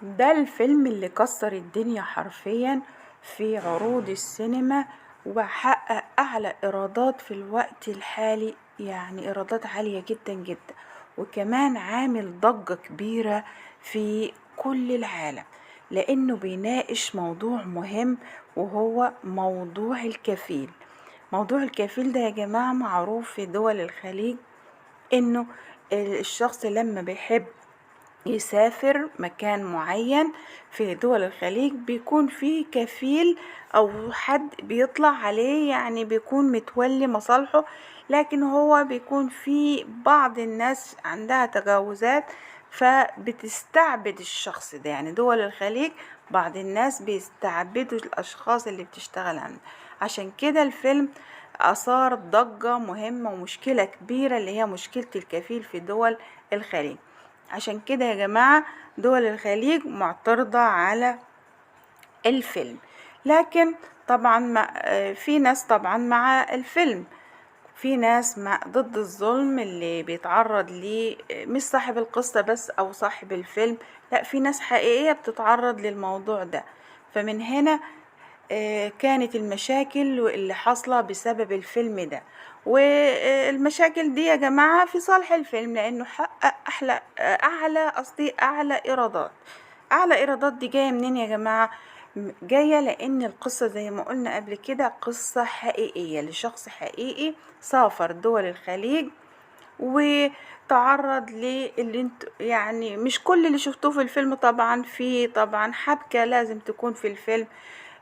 ده الفيلم اللي كسر الدنيا حرفيا في عروض السينما، وحقق أعلى إيرادات في الوقت الحالي، يعني إيرادات عالية جدا جدا، وكمان عامل ضجة كبيرة في كل العالم، لأنه بيناقش موضوع مهم، وهو موضوع الكفيل. موضوع الكفيل ده يا جماعة معروف في دول الخليج، إنه الشخص لما بيحب يسافر مكان معين في دول الخليج بيكون فيه كفيل او حد بيطلع عليه، يعني بيكون متولي مصالحه، لكن هو بيكون في بعض الناس عندها تجاوزات فبتستعبد الشخص ده. يعني دول الخليج بعض الناس بيستعبدوا الاشخاص اللي بتشتغل عنده. عشان كده الفيلم اثار ضجة مهمة ومشكلة كبيرة، اللي هي مشكلة الكفيل في دول الخليج. عشان كده يا جماعة دول الخليج معترضة على الفيلم، لكن طبعا في ناس طبعا مع الفيلم، في ناس ضد الظلم اللي بيتعرض ليه، مش صاحب القصة بس أو صاحب الفيلم، لا، في ناس حقيقية بتتعرض للموضوع ده. فمن هنا كانت المشاكل اللي حاصلة بسبب الفيلم ده، والمشاكل دي يا جماعة في صالح الفيلم، لأنه حقق أعلى إيرادات. أعلى إيرادات دي جاية منين يا جماعة؟ جاية لأن القصة زي ما قلنا قبل كده قصة حقيقية لشخص حقيقي سافر دول الخليج، وتعرض للي انت، يعني مش كل اللي شفتوه في الفيلم طبعا، في طبعا حبكة لازم تكون في الفيلم،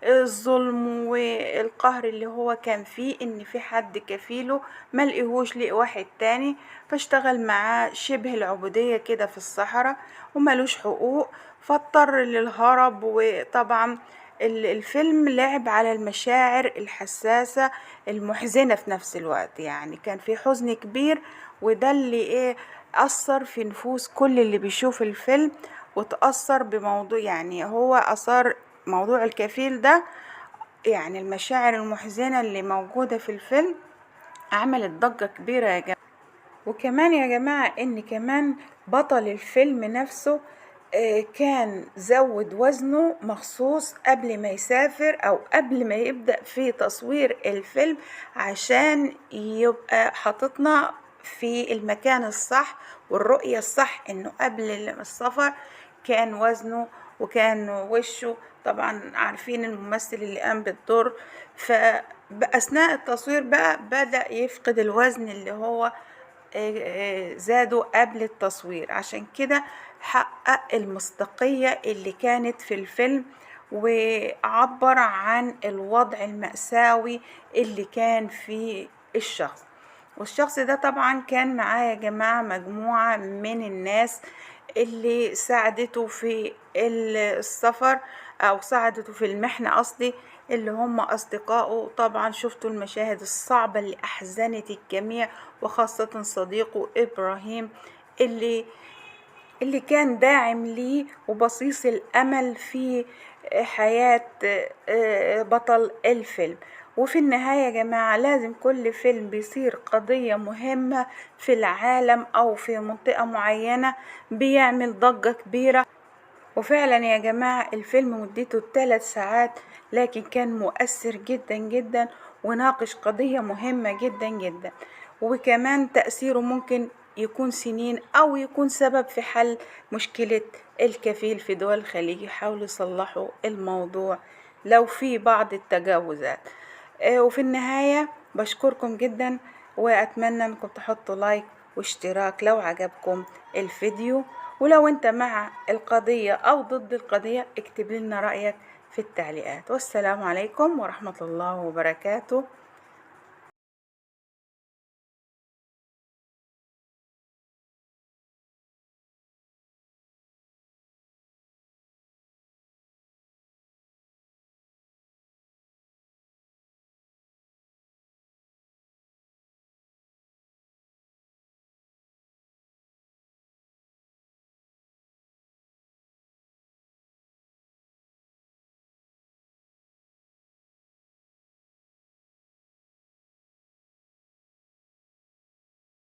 الظلم والقهر اللي هو كان فيه، ان في حد كفيله ملقيهوش، لقي واحد تاني فاشتغل معاه شبه العبودية كده في الصحراء، وملوش حقوق، فاضطر للهرب. وطبعا الفيلم لعب على المشاعر الحساسة المحزنة في نفس الوقت، يعني كان في حزن كبير، وده اللي أثر في نفوس كل اللي بيشوف الفيلم، وتأثر بموضوع، يعني هو أثار موضوع الكفيل ده، يعني المشاعر المحزنة اللي موجودة في الفيلم عملت ضجة كبيرة يا جماعة. وكمان يا جماعة ان كمان بطل الفيلم نفسه كان زود وزنه مخصوص قبل ما يسافر او قبل ما يبدأ في تصوير الفيلم، عشان يبقى حاططنا في المكان الصح والرؤية الصح، انه قبل السفر كان وزنه وكان وشه، طبعا عارفين الممثل اللي قام بالدور، فأثناء التصوير بقى بدأ يفقد الوزن اللي هو زادوا قبل التصوير. عشان كده حقق المصداقية اللي كانت في الفيلم، وعبر عن الوضع المأساوي اللي كان فيه الشخص. والشخص ده طبعا كان معاه يا جماعة مجموعة من الناس اللي ساعدته في السفر، او ساعدته في المحنة قصدي، اللي هم اصدقائه. طبعا شفتوا المشاهد الصعبة اللي احزنت الجميع، وخاصة صديقه ابراهيم، اللي كان داعم ليه وبصيص الامل في حياة بطل الفيلم. وفي النهاية يا جماعة لازم كل فيلم بيصير قضية مهمة في العالم أو في منطقة معينة بيعمل ضجة كبيرة. وفعلا يا جماعة الفيلم مدته 3 ساعات، لكن كان مؤثر جدا جدا، وناقش قضية مهمة جدا جدا، وكمان تأثيره ممكن يكون سنين أو يكون سبب في حل مشكلة الكفيل في دول الخليج. يحاولوا يصلحوا الموضوع لو في بعض التجاوزات. وفي النهاية بشكركم جدا، وأتمنى أنكم تحطوا لايك واشتراك لو عجبكم الفيديو، ولو انت مع القضية او ضد القضية اكتب لنا رأيك في التعليقات. والسلام عليكم ورحمة الله وبركاته.